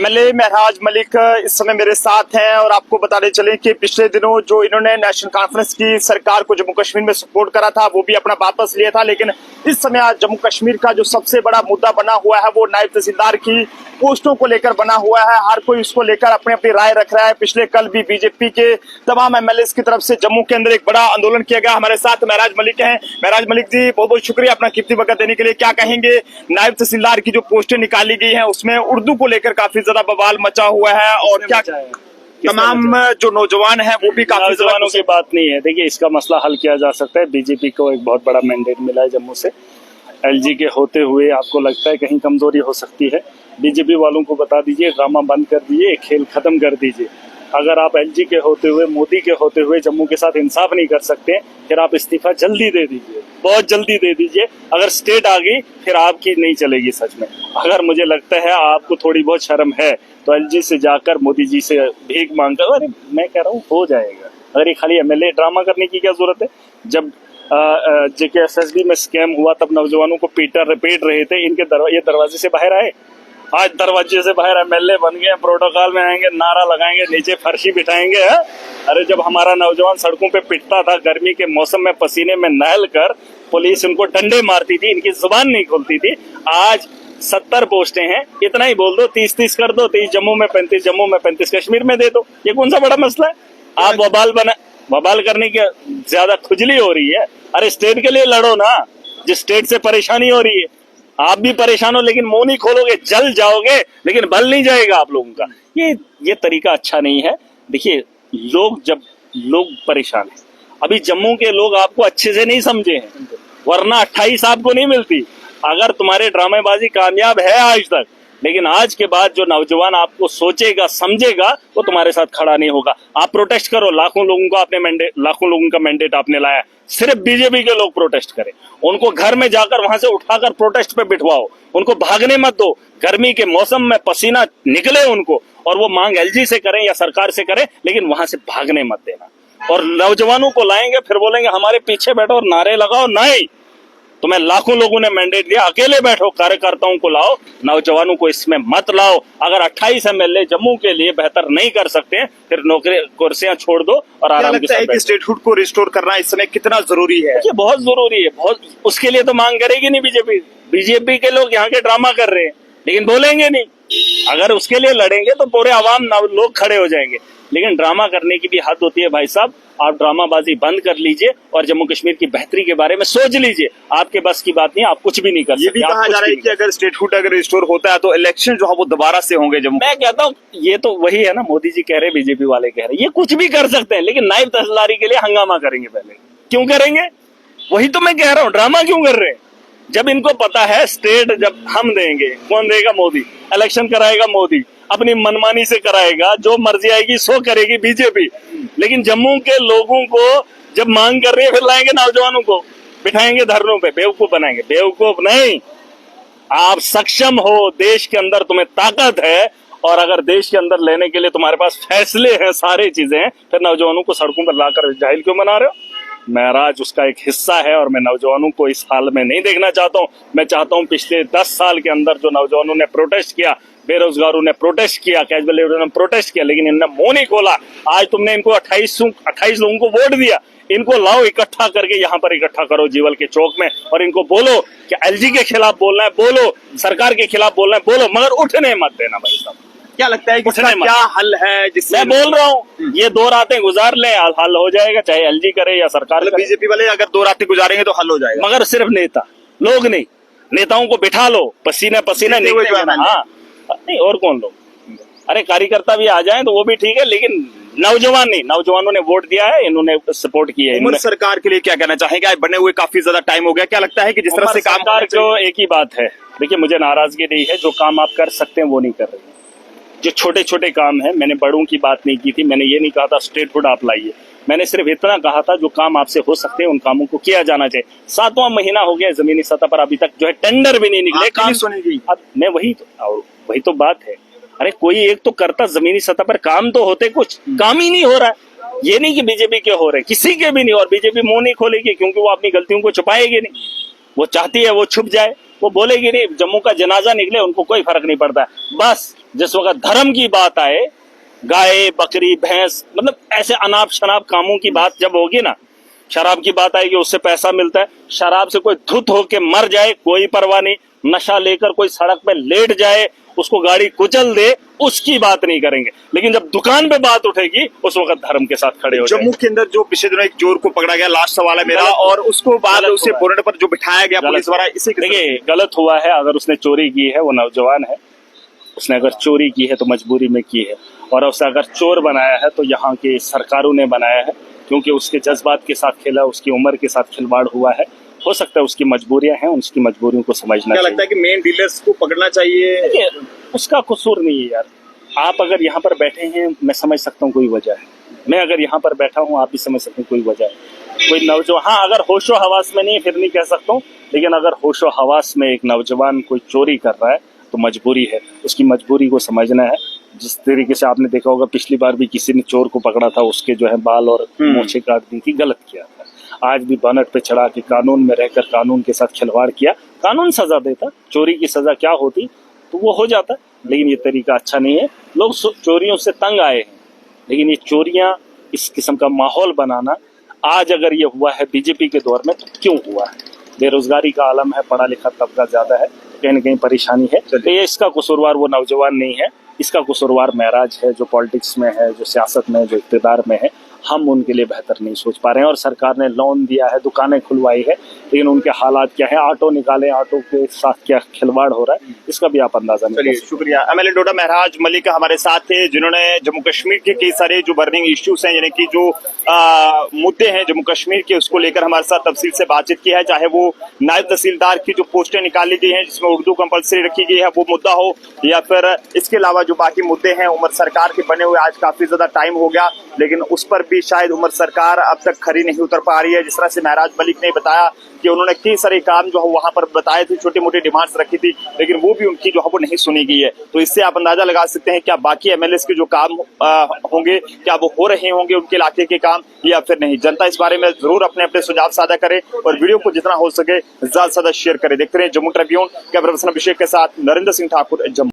MLA महराज मलिक इस समय मेरे साथ हैं और आपको बताने चले कि पिछले दिनों जो इन्होंने नेशनल कॉन्फ्रेंस की सरकार को जम्मू कश्मीर में सपोर्ट करा था वो भी अपना वापस लिया था, लेकिन इस समय आज जम्मू कश्मीर का जो सबसे बड़ा मुद्दा बना हुआ है वो नायब तहसीलदार की पोस्टों को लेकर बना हुआ है। हर कोई उसको लेकर अपनी अपनी राय रख रहा है। पिछले कल भी बीजेपी के तमाम एमएलए की तरफ से जम्मू के अंदर एक बड़ा आंदोलन किया गया। हमारे साथ महराज मलिक हैं। महराज मलिक जी, बहुत बहुत शुक्रिया अपना कीमती वक्त देने के लिए। क्या कहेंगे, नायब तहसीलदार की जो पोस्टें निकाली गई हैं उसमें उर्दू को लेकर काफी ज्यादा बवाल मचा हुआ है और क्या तमाम जो नौजवान हैं वो भी काफी नौजवानों की बात नहीं है। देखिए, इसका मसला हल किया जा सकता है। बीजेपी को एक बहुत बड़ा मैंडेट मिला है जम्मू से। एलजी के होते हुए आपको लगता है कहीं कमजोरी हो सकती है? बीजेपी वालों को बता दीजिए, ड्रामा बंद कर दीजिए, खेल खत्म कर दीजिए। अगर आप एलजी के होते हुए, मोदी के होते हुए जम्मू के साथ इंसाफ नहीं कर सकते, फिर आप इस्तीफा जल्दी दे दीजिए, बहुत जल्दी दे दीजिए। अगर स्टेट आ गई फिर आपकी नहीं चलेगी सच में। अगर मुझे लगता है आपको थोड़ी बहुत शर्म है तो एलजी से जाकर मोदी जी से भीख मांगकर, अरे मैं कह रहा हूँ हो जाएगा। अगर ये खाली एमएलए ड्रामा करने की क्या जरूरत है? जब JKSSB में स्कैम हुआ तब नौजवानों को पीट रहे थे, इनके ये दरवाजे से बाहर आए। आज दरवाजे से बाहर एमएलए बन गए, प्रोटोकॉल में आएंगे, नारा लगाएंगे, नीचे फर्शी बिठाएंगे। है? अरे जब हमारा नौजवान सड़कों पे पिटता था, गर्मी के मौसम में पसीने में नहल कर, पुलिस उनको डंडे मारती थी, इनकी जुबान नहीं खुलती थी। आज 70 पोस्टें हैं, इतना ही बोल दो, 30-30 कर दो, 30 जम्मू में, 35 जम्मू में, 35 कश्मीर में दे दो। ये कौन सा बड़ा मसला है? आप बवाल करने की ज्यादा खुजली हो रही है। अरे स्टेट के लिए लड़ो ना, जिस स्टेट से परेशानी हो रही है। आप भी परेशान हो लेकिन मुंह नहीं खोलोगे, जल जाओगे, लेकिन बल नहीं जाएगा आप लोगों का। ये तरीका अच्छा नहीं है। देखिए, लोग परेशान हैं। अभी जम्मू के लोग आपको अच्छे से नहीं समझे हैं, वरना 28 आपको नहीं मिलती। अगर तुम्हारे ड्रामेबाजी कामयाब है आज तक, लेकिन आज के बाद जो नौजवान आपको सोचेगा समझेगा वो तुम्हारे साथ खड़ा नहीं होगा। आप प्रोटेस्ट करो, लाखों लोगों का मैंडेट आपने लाया। सिर्फ बीजेपी के लोग प्रोटेस्ट करें, उनको घर में जाकर वहां से उठाकर प्रोटेस्ट पे बिठवाओ, उनको भागने मत दो। गर्मी के मौसम में पसीना निकले उनको, और वो मांग एलजी से करें या सरकार से करें, लेकिन वहां से भागने मत देना। और नौजवानों को लाएंगे फिर बोलेंगे हमारे पीछे बैठो और नारे लगाओ। नहीं, तुम्हें लाखों लोगों ने मैंडेट दिया, अकेले बैठो, कार्यकर्ताओं को लाओ, नौजवानों को इसमें मत लाओ। अगर 28 एमएलए जम्मू के लिए बेहतर नहीं कर सकते फिर नौकरी कुर्सियां छोड़ दो और आराम के साथ। स्टेटहुड को रिस्टोर करना इस समय कितना जरूरी है? ये बहुत जरूरी है, बहुत। उसके लिए तो मांग करेगी नहीं बीजेपी के लोग यहाँ के ड्रामा कर रहे हैं, लेकिन बोलेंगे नहीं। अगर उसके लिए लड़ेंगे तो पूरे आवाम लोग खड़े हो जाएंगे, लेकिन ड्रामा करने की भी हद होती है भाई साहब। आप ड्रामाबाजी बंद कर लीजिए और जम्मू कश्मीर की बेहतरी के बारे में सोच लीजिए। आपके बस की बात नहीं, आप कुछ भी नहीं कर सकते। ये भी कहा जा रहा है कि अगर स्टेटहुड अगर रिस्टोर होता है तो इलेक्शन जो है वो दोबारा से होंगे जम्मू। मैं कहता हूँ ये तो वही है ना, मोदी जी कह रहे, बीजेपी वाले कह रहे, ये कुछ भी कर सकते हैं, लेकिन नायब तहसीलदारी के लिए हंगामा करेंगे। पहले क्यों करेंगे? वही तो मैं कह रहा हूँ, ड्रामा क्यों कर रहे हैं? जब इनको पता है स्टेट जब हम देंगे, कौन देगा? मोदी। इलेक्शन कराएगा मोदी, अपनी मनमानी से कराएगा, जो मर्जी आएगी सो करेगी बीजेपी। लेकिन जम्मू के लोगों को जब मांग कर रही है फिर लाएंगे नौजवानों को, बिठाएंगे धरनों पे, बेवकूफ बनाएंगे। बेवकूफ नहीं, आप सक्षम हो, देश के अंदर तुम्हें ताकत है, और अगर देश के अंदर लेने के लिए तुम्हारे पास फैसले हैं, सारी चीजें हैं, फिर नौजवानों को सड़कों पर लाकर जाहिल क्यों बना रहे हो? महराज उसका एक हिस्सा है और मैं नौजवानों को इस हाल में नहीं देखना चाहता हूँ। मैं चाहता हूँ पिछले 10 साल के अंदर जो नौजवानों ने प्रोटेस्ट किया, बेरोजगारों ने प्रोटेस्ट किया, कैजुअल लेबरों ने प्रोटेस्ट किया, लेकिन इनने मुंह नहीं खोला। आज तुमने इनको 28 लोगों को वोट दिया, इनको लाओ इकट्ठा करके यहाँ पर इकट्ठा करो जीवल के चौक में, और इनको बोलो कि एलजी के खिलाफ बोलना है, बोलो सरकार के खिलाफ बोलना है, बोलो, मगर उठने मत देना भाई साहब। क्या लगता है कि इसका क्या हल है? जिससे मैं बोल रहा हूँ ये 2 रातें गुजार ले, हल हो जाएगा, चाहे एलजी करे या सरकार करे। बीजेपी वाले अगर 2 रातें गुजारेंगे तो हल हो जाएगा, मगर सिर्फ नेता लोग नहीं, नेताओं को बिठा लो, पसीना निकले। हाँ नहीं, और कौन लोग? अरे कार्यकर्ता भी आ जाएं तो वो भी ठीक है, लेकिन नौजवान नहीं। नौजवानों ने वोट दिया है, इन्होंने सपोर्ट किया है। उमर सरकार के लिए क्या कहना चाहेंगे? आज बने हुए काफी ज्यादा टाइम हो गया, क्या लगता है कि जिस तरह से काम सरकार को एक ही बात है, देखिए मुझे नाराजगी नहीं है, जो काम आप कर सकते हैं वो नहीं कर रहे हैं। जो छोटे छोटे काम है, मैंने बड़ों की बात नहीं की थी, मैंने ये नहीं कहा था स्टेटहुड आप लाइए, मैंने सिर्फ इतना कहा था जो काम आपसे हो सकते हैं उन कामों को किया जाना चाहिए। 7वां महीना हो गया, जमीनी सतह पर अभी तक जो है टेंडर भी नहीं निकले, काम सुनेगी। अब मैं वही तो बात है। अरे कोई एक तो करता, जमीनी सतह पर काम तो होते, कुछ काम ही नहीं हो रहा है। ये नहीं कि बीजेपी के हो रहे, किसी के भी नहीं, और बीजेपी मुंह नहीं खोलेगी क्योंकि वो अपनी गलतियों को छुपाएगी नहीं। वो चाहती है वो छुप जाए, वो बोलेगी नहीं, जम्मू का जनाजा निकले उनको कोई फर्क नहीं पड़ता है। बस जिस वक्त धर्म की बात आए, गाय बकरी भैंस मतलब ऐसे अनाप शनाप कामों की बात जब होगी ना, शराब की बात आएगी, उससे पैसा मिलता है, शराब से कोई धुत होके मर जाए कोई परवाह नहीं, नशा लेकर कोई सड़क पे लेट जाए, उसको गाड़ी कुचल दे, उसकी बात नहीं करेंगे। लेकिन जब दुकान पे बात उठेगी उस वक्त धर्म के साथ खड़े हो जाएंगे। जम्मू के अंदर जो पिछले दिनों एक चोर को पकड़ा गया, लास्ट सवाल है मेरा, और उसको बाद उसे बोनट पर जो बिठाया गया पुलिस द्वारा, इसे देखिए गलत हुआ है। अगर उसने चोरी की है, वो नौजवान है, उसने अगर चोरी की है तो मजबूरी में की है, और उसे अगर चोर बनाया है तो यहाँ के सरकारों ने बनाया है, क्योंकि उसके जज्बात के साथ खेला, उसकी उम्र के साथ खिलवाड़ हुआ है। हो सकता है उसकी मजबूरियां हैं, उसकी मजबूरियों को समझना क्या लगता है कि मेन डीलर्स को पकड़ना चाहिए? देखिए उसका कसूर नहीं है यार। आप अगर यहाँ पर बैठे हैं, मैं समझ सकता हूँ कोई वजह है, मैं अगर यहाँ पर बैठा हूँ आप भी समझ सकते हैं कोई वजह है। कोई नौजवान, हाँ अगर होशो हवास में नहीं है फिर नहीं कह सकता हूँ, लेकिन अगर होशो हवास में एक नौजवान कोई चोरी कर रहा है तो मजबूरी है, उसकी मजबूरी को समझना है। जिस तरीके से आपने देखा होगा पिछली बार भी किसी ने चोर को पकड़ा था, उसके जो है बाल और मूछें काट दी थी, गलत किया था। आज भी बनट पे चढ़ा के कानून में रहकर कानून के साथ खिलवाड़ किया, कानून सजा देता, चोरी की सजा क्या होती तो वो हो जाता, लेकिन ये तरीका अच्छा नहीं है। लोग चोरियों से तंग आए हैं, लेकिन ये चोरियां, इस किस्म का माहौल बनाना, आज अगर ये हुआ है बीजेपी के दौर में तो क्यों हुआ है? बेरोजगारी का आलम है, पढ़ा लिखा तबका ज्यादा है, कहीं न कहीं परेशानी है। तो ये इसका कसूरवार वो नौजवान नहीं है, इसका कसूरवार महराज है जो पॉलिटिक्स में है, जो सियासत में है, जो इक़्तिदार में है। हम उनके लिए बेहतर नहीं सोच पा रहे हैं, और सरकार ने लोन दिया है, दुकानें खुलवाई है, लेकिन उनके हालात क्या है, ऑटो निकाले, ऑटो के साथ क्या खिलवाड़ हो रहा है, इसका भी आप अंदाजा नहीं। चलिए शुक्रिया। एमएलए डोडा महराज मलिक हमारे साथ थे, जिन्होंने जम्मू कश्मीर के कई सारे जो बर्निंग इश्यूज हैं, यानी कि जो मुद्दे हैं जम्मू कश्मीर के, उसको लेकर हमारे साथ तफसील से बातचीत की है। चाहे वो नायब तहसीलदार की जो पोस्टें निकाली गई हैं जिसमें उर्दू कंपलसरी रखी गई है वो मुद्दा हो, या फिर इसके अलावा जो बाकी मुद्दे हैं, उमर सरकार के बने हुए आज काफी ज्यादा टाइम हो गया, लेकिन उस पर भी शायद उमर सरकार अब तक खरी नहीं उतर पा रही है। जिस तरह से महराज मलिक ने बताया कि उन्होंने कई सारे काम जो है वहां पर बताए थे, छोटी मोटी डिमांड्स रखी थी, लेकिन वो भी उनकी जो है वो नहीं सुनी गई है। तो इससे आप अंदाजा लगा सकते हैं क्या बाकी एमएलएस के जो काम होंगे, क्या वो हो रहे होंगे उनके इलाके के काम, या फिर नहीं। जनता इस बारे में जरूर अपने अपने सुझाव साझा करे, और वीडियो को जितना हो सके ज्यादा से ज्यादा शेयर करे। देखते रहे जम्मू ट्रिब्यून, कैमरा पर्सन अभिषेक के साथ नरेंद्र सिंह ठाकुर, जम्मू।